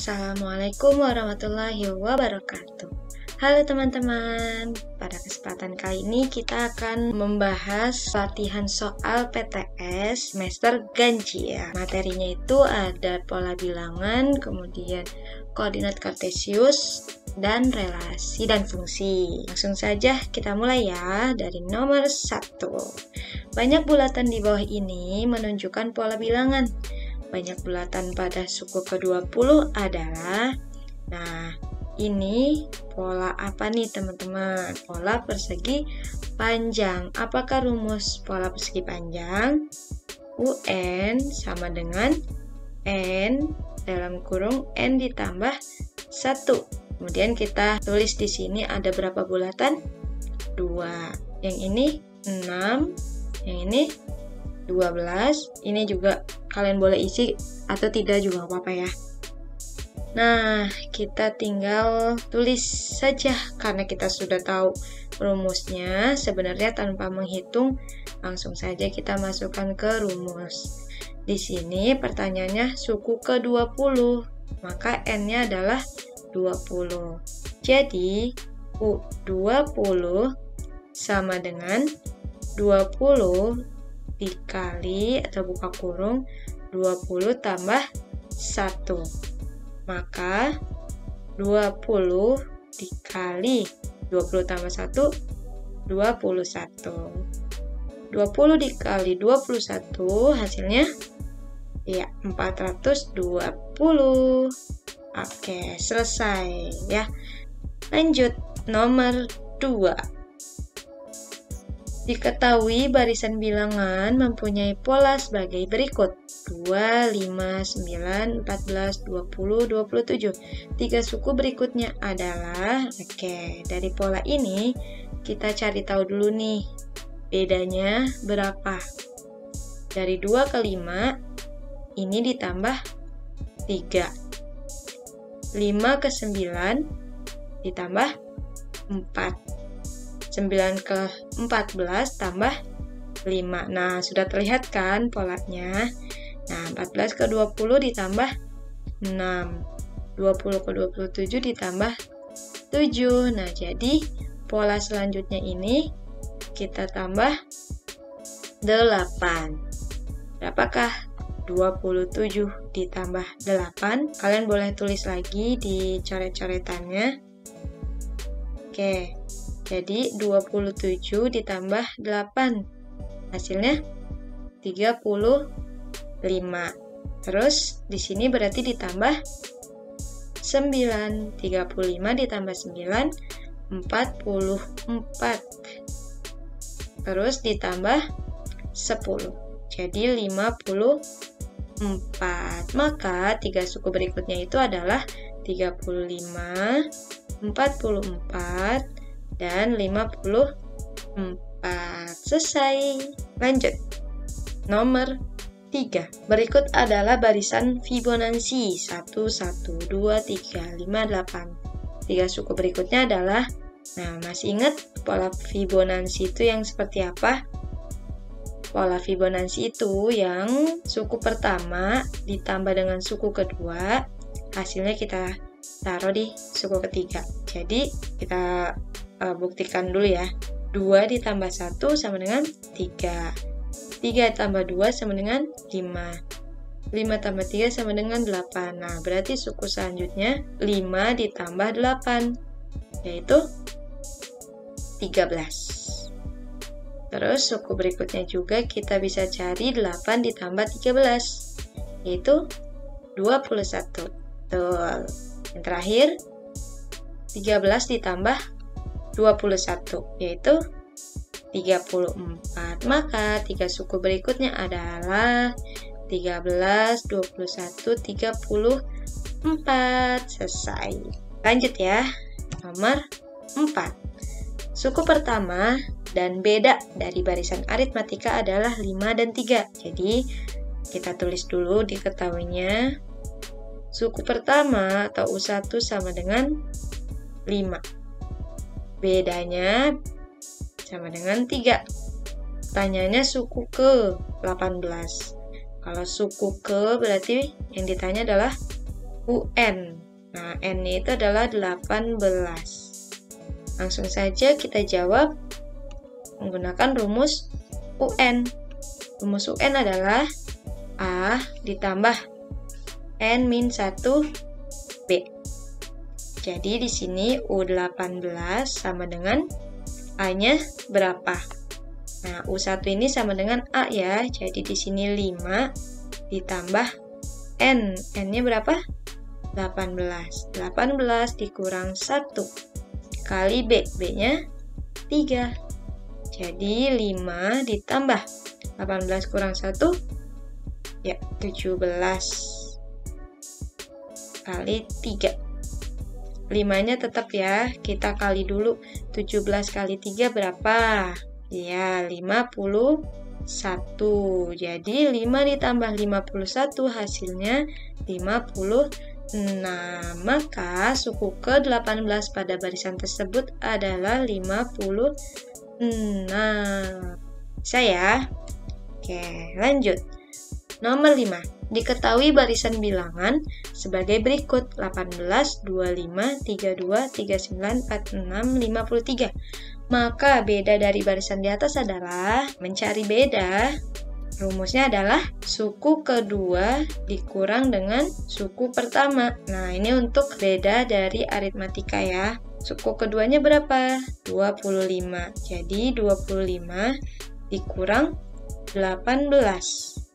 Assalamualaikum warahmatullahi wabarakatuh. Halo teman-teman, pada kesempatan kali ini kita akan membahas latihan soal PTS semester ganjil ya. Materinya itu ada pola bilangan, kemudian koordinat kartesius, dan relasi dan fungsi. Langsung saja kita mulai ya dari nomor 1. Banyak bulatan di bawah ini menunjukkan pola bilangan. Banyak bulatan pada suku ke-20 adalah, ini pola apa nih teman-teman? Pola persegi panjang. Apakah rumus pola persegi panjang? UN sama dengan N dalam kurung N ditambah 1. Kemudian kita tulis di sini ada berapa bulatan? 2. Yang ini 6, yang ini 12. Ini juga kalian boleh isi atau tidak juga apa-apa ya. Nah, kita tinggal tulis saja karena kita sudah tahu rumusnya. Sebenarnya tanpa menghitung, langsung saja kita masukkan ke rumus. Di sini pertanyaannya suku ke-20, maka N-nya adalah 20. Jadi, U20 sama dengan 20 dikali atau buka kurung 20 tambah 1. Maka 20 dikali 20 tambah 1, 21. 20 dikali 21 hasilnya ya 420. Oke, selesai ya. Lanjut nomor 2. Diketahui barisan bilangan mempunyai pola sebagai berikut. 2, 5, 9, 14, 20, 27. 3 suku berikutnya adalah, dari pola ini kita cari tahu dulu nih, bedanya berapa. Dari 2 ke 5, ini ditambah 3. 5 ke 9, ditambah 4. 9 ke 14 tambah 5. Nah, sudah terlihat kan polanya. Nah, 14 ke 20 ditambah 6. 20 ke 27 ditambah 7. Nah, jadi pola selanjutnya ini kita tambah 8. Berapakah 27 ditambah 8? Kalian boleh tulis lagi di coret-coretannya. Jadi 27 ditambah 8 hasilnya 35. Terus di sini berarti ditambah 9. 35 ditambah 9 44. Terus ditambah 10. Jadi 54. Maka 3 suku berikutnya itu adalah 35, 44 dan 54. Selesai. Lanjut. Nomor 3. Berikut adalah barisan Fibonacci 1, 1, 2, 3, 5, 8. 3 suku berikutnya adalah, masih ingat pola Fibonacci itu yang seperti apa? Pola Fibonacci itu yang suku pertama ditambah dengan suku kedua, hasilnya kita taruh di suku ketiga. Jadi kita buktikan dulu ya. 2 ditambah 1 sama dengan 3. 3 tambah 2 sama dengan 5. 5 tambah 3 sama dengan 8. Nah, berarti suku selanjutnya 5 ditambah 8, yaitu 13. Terus suku berikutnya juga kita bisa cari 8 ditambah 13, yaitu 21. Betul. Yang terakhir, 13 ditambah 21, yaitu 34. Maka 3 suku berikutnya adalah 13, 21, 34. Selesai. Lanjut ya. Nomor 4. Suku pertama dan beda dari barisan aritmatika adalah 5 dan 3. Jadi, kita tulis dulu diketahuinya. Suku pertama atau U1 sama dengan 5. Bedanya sama dengan 3. Pertanyaannya suku ke 18. Kalau suku ke berarti yang ditanya adalah UN. Nah, N-nya itu adalah 18. Langsung saja kita jawab menggunakan rumus UN. Rumus UN adalah A ditambah N-1B. Jadi di sini U18 sama dengan A-nya berapa? Nah, U1 ini sama dengan A ya. Jadi di sini 5 ditambah N. N-nya berapa? 18. 18 dikurang 1 kali B. B-nya 3. Jadi 5 ditambah 18 kurang 1 ya 17 kali 3. 5-nya tetap ya, kita kali dulu. 17 kali 3 berapa? Ya, 51. Jadi 5 ditambah 51 hasilnya 56. Maka suku ke-18 pada barisan tersebut adalah 56. Bisa ya? Oke, lanjut. Nomor 5. Diketahui barisan bilangan sebagai berikut: 18, 25, 32, 39, 46, 53. Maka beda dari barisan di atas adalah mencari beda. Rumusnya adalah suku kedua dikurang dengan suku pertama. Nah, ini untuk beda dari aritmatika ya. Suku keduanya berapa? 25. Jadi 25 dikurang 18.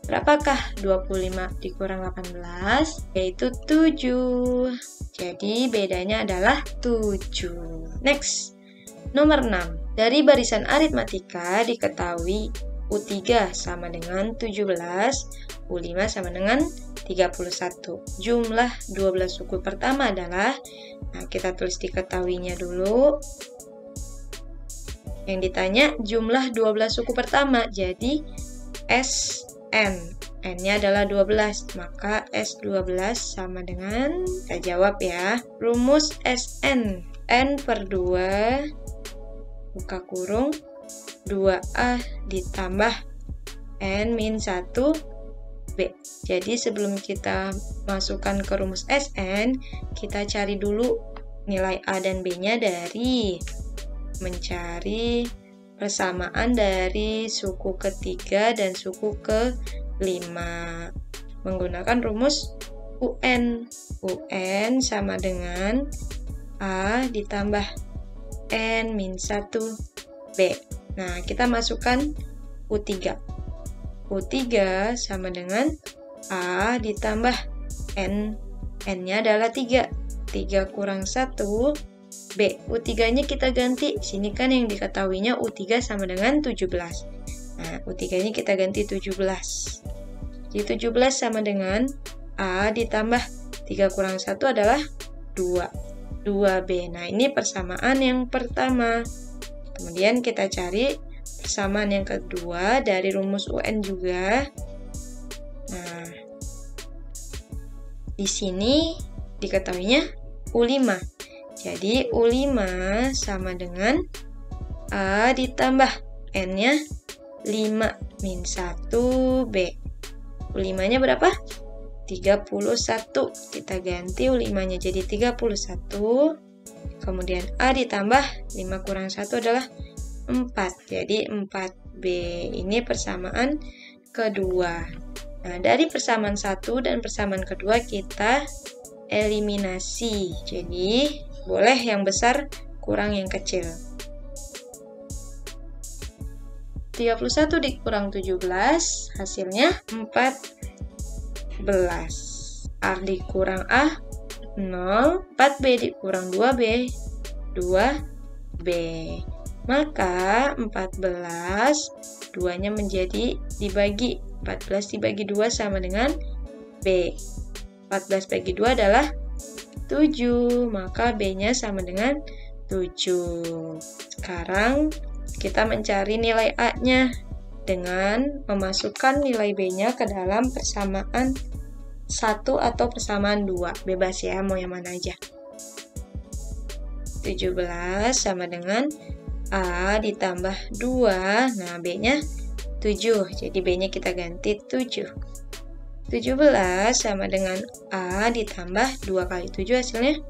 Berapakah 25 dikurang 18? Yaitu 7. Jadi bedanya adalah 7. Next. Nomor 6. Dari barisan aritmatika diketahui U3 sama dengan 17, U5 sama dengan 31. Jumlah 12 suku pertama adalah, nah kita tulis diketahuinya dulu. Yang ditanya jumlah 12 suku pertama, jadi SN. N-nya adalah 12, maka S12 sama dengan, kita jawab ya, rumus SN. N per 2, buka kurung, 2A ditambah N-1B. Jadi sebelum kita masukkan ke rumus SN, kita cari dulu nilai A dan B-nya dari mencari persamaan dari suku ketiga dan suku kelima menggunakan rumus UN. UN sama dengan A ditambah N-1B. Nah, kita masukkan U3. U3 sama dengan A ditambah N. N-nya adalah 3. 3 kurang 1, B. U3-nya kita ganti. Sini kan yang diketahuinya U3 sama dengan 17. Nah, U3-nya kita ganti 17. Jadi 17 sama dengan A ditambah 3 kurang 1 adalah 2. 2B. Nah, ini persamaan yang pertama. Kemudian kita cari persamaan yang kedua dari rumus UN juga. Nah, di sini diketahuinya U5. Jadi U5 sama dengan A ditambah N-nya 5 min 1B. U5-nya berapa? 31. Kita ganti U5-nya jadi 31. Kemudian A ditambah 5 kurang 1 adalah 4. Jadi 4B. Ini persamaan kedua. Nah, dari persamaan 1 dan persamaan kedua kita eliminasi. Jadi, boleh yang besar kurang yang kecil. 31 dikurang 17, hasilnya 14. A dikurang A, 0. 4B dikurang 2B, 2B. Maka 14, 2-nya menjadi dibagi. 14 dibagi 2 sama dengan B. 14 bagi 2 adalah 7, maka B-nya sama dengan 7. Sekarang kita mencari nilai A-nya dengan memasukkan nilai B-nya ke dalam persamaan 1 atau persamaan 2. Bebas ya, mau yang mana aja. 17 sama dengan A ditambah 2. Nah, B-nya 7. Jadi B-nya kita ganti 7. 17 sama dengan A ditambah 2 kali 7 hasilnya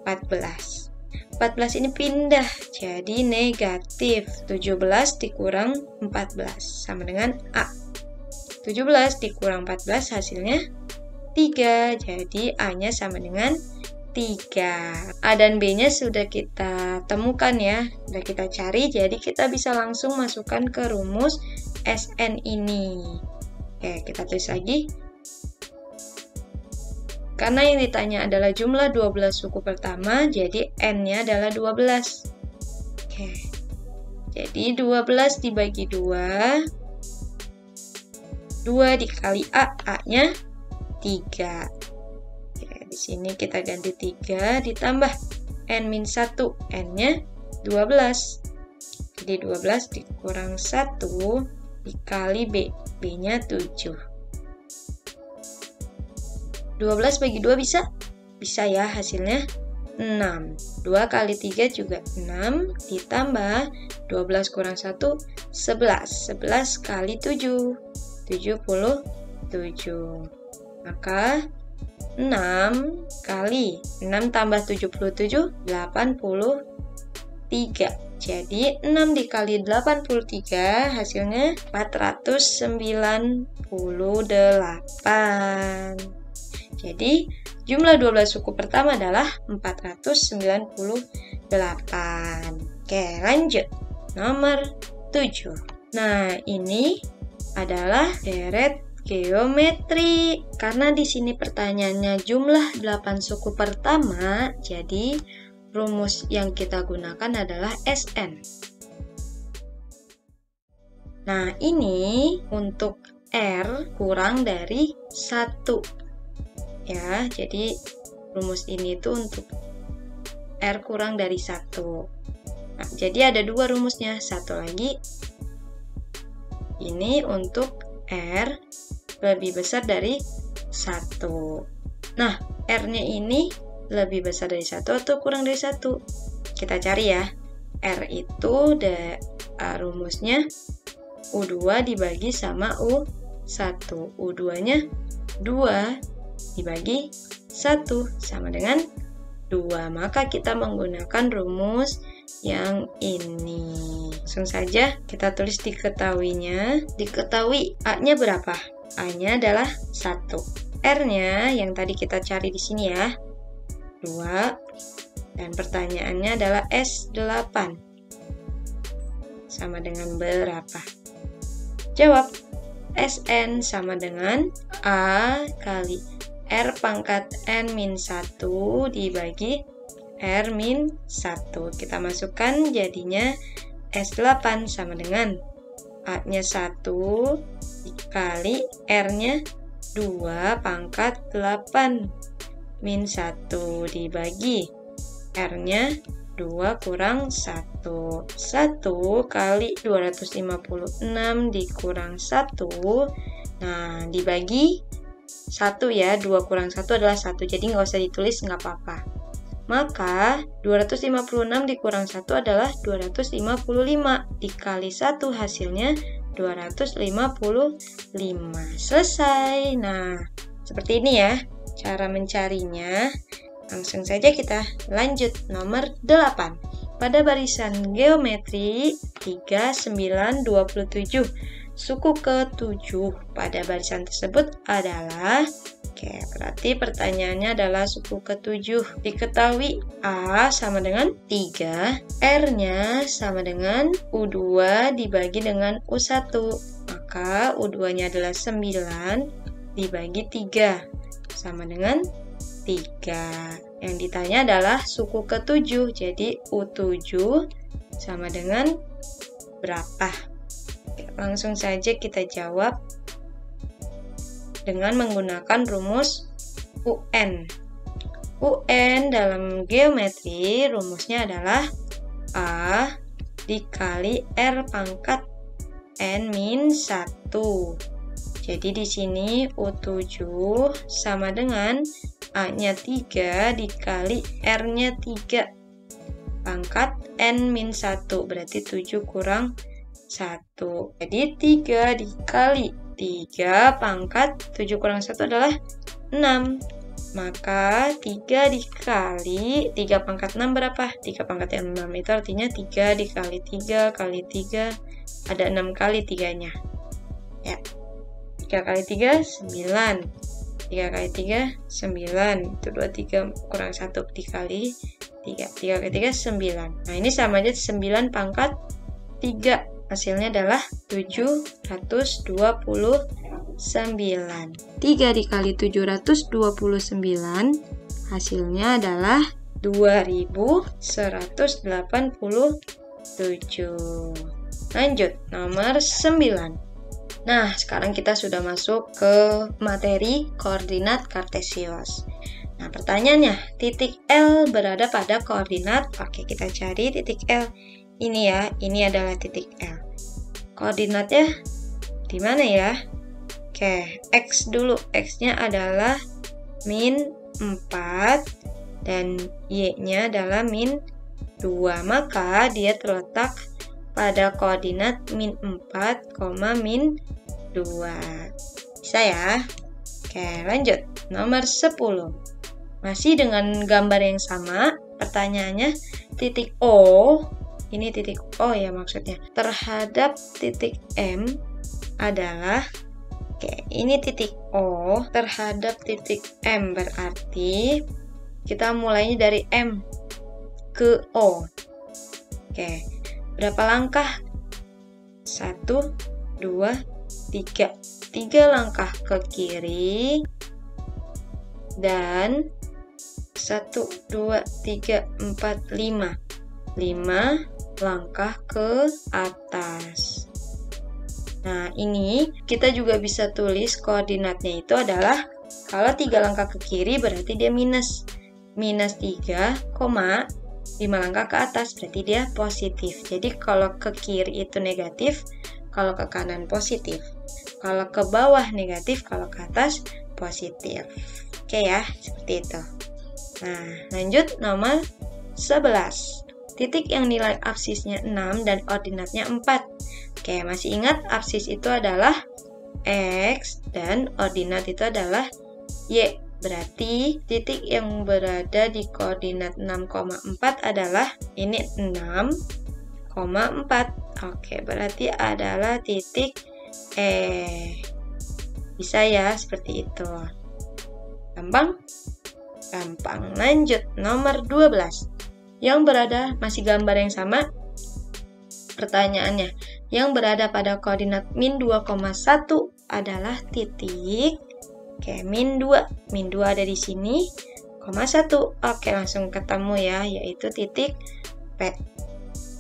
14. 14 ini pindah jadi negatif. 17 dikurang 14 sama dengan A. 17 dikurang 14 hasilnya 3. Jadi A-nya sama dengan 3. A dan B-nya sudah kita temukan ya. Sudah kita cari, jadi kita bisa langsung masukkan ke rumus SN ini. Oke, kita tulis lagi. Karena yang ditanya adalah jumlah 12 suku pertama, jadi N-nya adalah 12. Oke. Jadi 12 dibagi 2. 2 dikali A, A-nya 3. Oke, di sini kita ganti 3 ditambah N-1, N-nya 12. Jadi 12 dikurang 1 dikali B, B-nya 7. 12 bagi 2 bisa? Bisa ya, hasilnya 6. 2 kali 3 juga 6, ditambah 12 kurang 1, 11. 11 kali 7, 77. Maka 6 kali 6 tambah 77, 83. Jadi 6 dikali 83 hasilnya 498. Jadi, jumlah 12 suku pertama adalah 498. Oke, lanjut. Nomor 7. Nah, ini adalah deret geometri. Karena di sini pertanyaannya jumlah 8 suku pertama, jadi rumus yang kita gunakan adalah SN. Nah, ini untuk R kurang dari 1. Ya, jadi rumus ini itu untuk R kurang dari 1. Nah, jadi ada 2 rumusnya. Satu lagi, ini untuk R lebih besar dari 1. Nah, R-nya ini lebih besar dari 1 atau kurang dari 1? Kita cari ya. R itu rumusnya U2 dibagi sama U1. U2-nya 2 dibagi 1 sama dengan 2. Maka kita menggunakan rumus yang ini. Langsung saja kita tulis diketahuinya. Diketahui A-nya berapa? A-nya adalah 1. R-nya yang tadi kita cari di sini ya, 2. Dan pertanyaannya adalah S8 sama dengan berapa? Jawab. SN sama dengan A kali R pangkat N-1 dibagi R-1. Kita masukkan jadinya S8 sama dengan A-nya 1 dikali R-nya 2 pangkat 8 min 1 dibagi R-nya 2 kurang 1. 1 kali 256 dikurang 1. Nah, dibagi 1 ya, 2 kurang 1 adalah 1, jadi nggak usah ditulis, nggak apa-apa. Maka 256 dikurang 1 adalah 255, dikali 1 hasilnya 255. Selesai. Nah, seperti ini ya cara mencarinya. Langsung saja kita lanjut. Nomor 8. Pada barisan geometri 3, 9, 27. Suku ke-7 pada barisan tersebut adalah, berarti pertanyaannya adalah suku ke-7. Diketahui A sama dengan 3, R-nya sama dengan U2 dibagi dengan U1. Maka U2-nya adalah 9 dibagi 3 sama dengan 3. Yang ditanya adalah suku ke-7, jadi U7 sama dengan berapa? Langsung saja kita jawab dengan menggunakan rumus UN. UN dalam geometri rumusnya adalah A dikali R pangkat N-1. Jadi di sini U7 sama dengan A-nya 3 dikali R-nya 3 pangkat N-1, berarti 7 kurang 1. Jadi 3 dikali 3 pangkat 7 kurang 1 adalah 6. Maka 3 dikali 3 pangkat 6 berapa? 3 pangkat yang 6 itu artinya 3 dikali 3 kali 3, ada 6 kali 3-nya. Ya, 3 kali 3, 9. 3 kali 3, 9. Itu 23 kurang 1 dikali 3. 3 kali 3, 9. Nah, ini sama aja 9 pangkat 3. Hasilnya adalah 729. 3 dikali 729 hasilnya adalah 2187. Lanjut, nomor 9. Nah, sekarang kita sudah masuk ke materi koordinat kartesius. Nah, pertanyaannya, titik L berada pada koordinat. Oke, kita cari titik L. Ini ya, ini adalah titik L. Koordinatnya di mana ya? Oke, X dulu. X-nya adalah min 4 dan Y-nya adalah min 2. Maka dia terletak pada koordinat min 4, min 2. Bisa ya? Oke, lanjut. Nomor 10. Masih dengan gambar yang sama. Pertanyaannya, titik O, ini titik O ya maksudnya, terhadap titik M adalah, oke, ini titik O terhadap titik M, berarti kita mulainya dari M ke O. Oke, berapa langkah? 1, 2, 3. 3 langkah ke kiri dan 1, 2, 3, 4, 5. 5 langkah ke atas. Nah, ini kita juga bisa tulis koordinatnya itu adalah, kalau 3 langkah ke kiri berarti dia minus. Minus 3, 5 langkah ke atas berarti dia positif. Jadi kalau ke kiri itu negatif, kalau ke kanan positif. Kalau ke bawah negatif, kalau ke atas positif. Oke ya, seperti itu. Nah, lanjut nomor 11. Titik yang nilai absisnya 6 dan ordinatnya 4. Oke, masih ingat absis itu adalah X dan ordinat itu adalah Y. Berarti titik yang berada di koordinat 6,4 adalah ini 6,4. Oke, berarti adalah titik E. Bisa ya, seperti itu. Gampang? Gampang. Lanjut, nomor 12. Yang berada, masih gambar yang sama. Pertanyaannya, yang berada pada koordinat min 2,1 adalah titik, oke, min 2. Min 2 ada di sini, 1. Oke, langsung ketemu ya, yaitu titik P.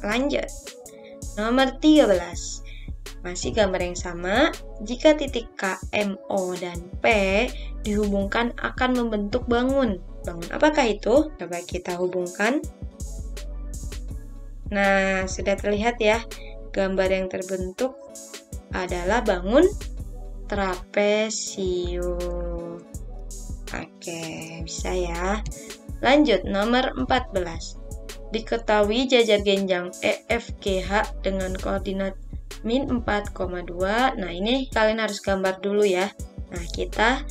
Lanjut. Nomor 13. Masih gambar yang sama. Jika titik K, M, O, dan P dihubungkan akan membentuk bangun. Bangun apakah itu? Coba kita hubungkan. Nah, sudah terlihat ya, gambar yang terbentuk adalah bangun trapesium. Oke, bisa ya. Lanjut, nomor 14. Diketahui jajar genjang EFGH dengan koordinat min 4,2. Nah, ini kalian harus gambar dulu ya. Nah, kita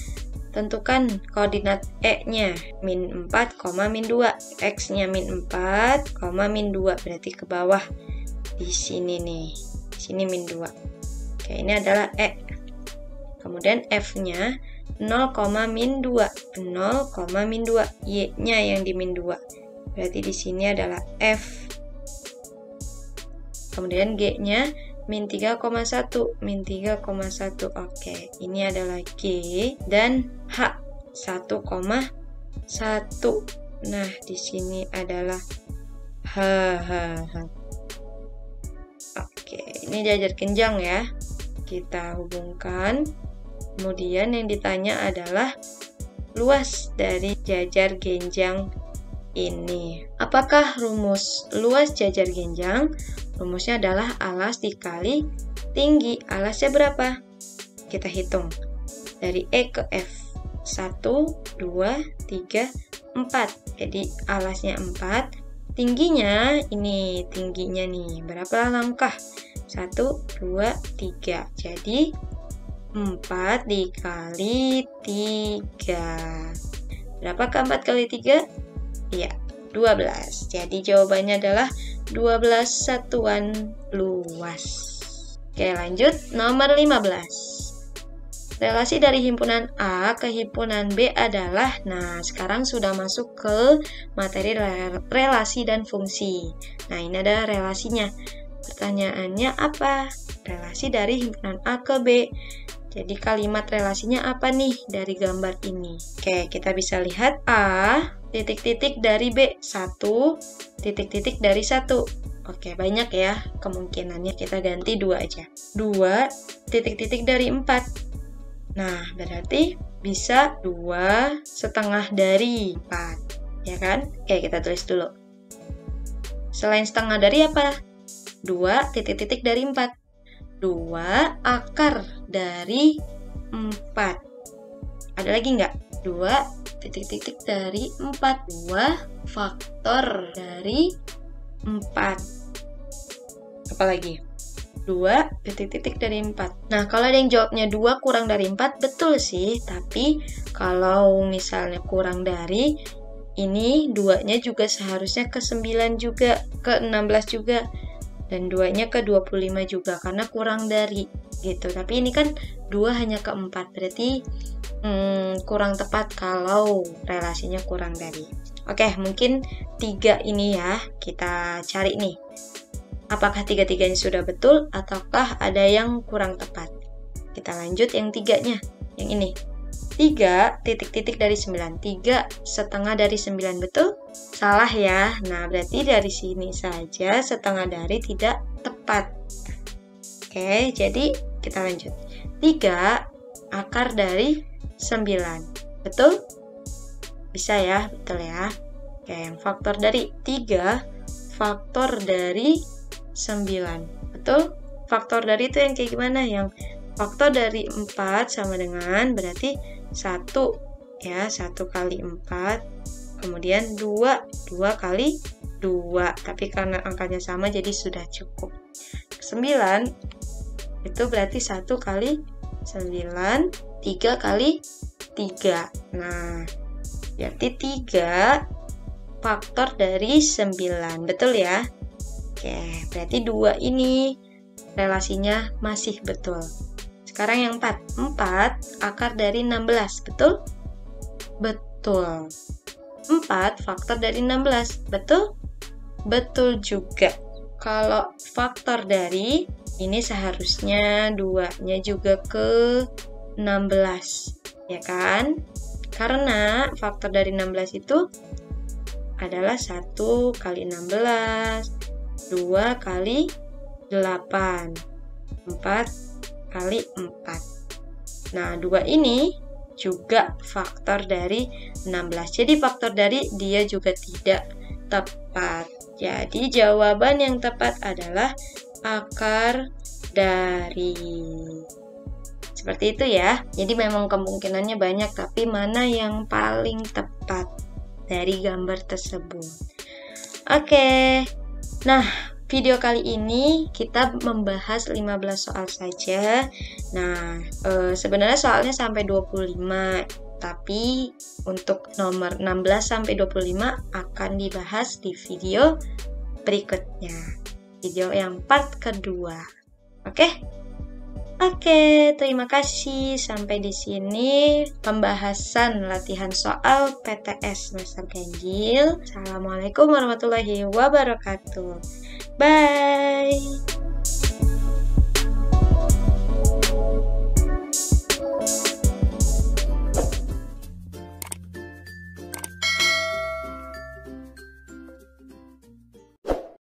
tentukan koordinat E-nya min 4, min 2. X-nya min 4, min 2. Berarti ke bawah. Di sini nih. Di sini min 2. Oke, ini adalah E. Kemudian F-nya 0, min 2. 0, min 2. Y-nya yang di min 2. Berarti di sini adalah F. Kemudian G-nya min 3,1, min 3,1. Oke, ini adalah G dan H 1,1. Nah, di sini adalah H. Oke, ini jajar genjang ya. Kita hubungkan. Kemudian yang ditanya adalah luas dari jajar genjang ini. Apakah rumus luas jajar genjang? Rumusnya adalah alas dikali tinggi. Alasnya berapa? Kita hitung. Dari E ke F. 1, 2, 3, 4. Jadi alasnya 4. Tingginya, ini tingginya nih. Berapa langkah? 1, 2, 3. Jadi 4 dikali 3. Berapakah 4 kali 3? Iya, 12. Jadi jawabannya adalah 12 satuan luas. Oke, lanjut. Nomor 15. Relasi dari himpunan A ke himpunan B adalah, nah sekarang sudah masuk ke materi relasi dan fungsi. Nah ini ada relasinya. Pertanyaannya apa? Relasi dari himpunan A ke B. Jadi kalimat relasinya apa nih dari gambar ini? Oke, kita bisa lihat A, titik-titik dari B, 1, titik-titik dari 1. Oke, banyak ya kemungkinannya, kita ganti 2 aja. 2, titik-titik dari 4. Nah, berarti bisa 2,5 dari 4, ya kan? Oke, kita tulis dulu. Selain setengah dari apa? 2 titik-titik dari 4. 2 akar dari 4. Ada lagi nggak? 2 titik-titik dari 4. 2 faktor dari 4. Apa lagi? 2 titik-titik dari 4. Nah, kalau ada yang jawabnya 2 kurang dari 4, betul sih. Tapi, kalau misalnya kurang dari, ini 2-nya juga seharusnya ke 9 juga, ke 16 juga. Dan 2-nya ke 25 juga, karena kurang dari, gitu. Tapi ini kan 2 hanya ke 4, berarti kurang tepat kalau relasinya kurang dari. Oke, mungkin 3 ini ya, kita cari nih. Apakah 3-tiganya sudah betul ataukah ada yang kurang tepat? Kita lanjut yang 3-nya, yang ini. 3 titik-titik dari 9. 3,5 dari 9, betul? Salah ya. Nah, berarti dari sini saja setengah dari tidak tepat. Oke, jadi kita lanjut. 3 akar dari 9. Betul? Bisa ya, betul ya. Oke, yang faktor dari 3, faktor dari 9. Betul? Faktor dari itu yang kayak gimana? Yang faktor dari 4 sama dengan berarti 1 ya, 1 kali 4. Kemudian 2 kali 2. Tapi karena angkanya sama jadi sudah cukup. 9 itu berarti 1 kali 9, 3 kali 3. Nah, berarti 3 faktor dari 9. Betul ya? Oke, berarti 2 ini relasinya masih betul. Sekarang yang 4. 4 akar dari 16, betul? Betul. 4 faktor dari 16, betul? Betul juga. Kalau faktor dari, ini seharusnya 2-nya juga ke 16, ya kan? Karena faktor dari 16 itu adalah 1 kali 16, 2 kali 8, 4 kali 4. Nah, 2 ini juga faktor dari 16. Jadi faktor dari dia juga tidak tepat. Jadi jawaban yang tepat adalah akar dari. Seperti itu ya. Jadi memang kemungkinannya banyak, tapi mana yang paling tepat dari gambar tersebut. Oke. Nah, video kali ini kita membahas 15 soal saja. Nah, sebenarnya soalnya sampai 25, tapi untuk nomor 16 sampai 25 akan dibahas di video berikutnya. Video yang part kedua. Oke? Oke, terima kasih. Sampai di sini pembahasan latihan soal PTS semester ganjil. Assalamualaikum warahmatullahi wabarakatuh. Bye.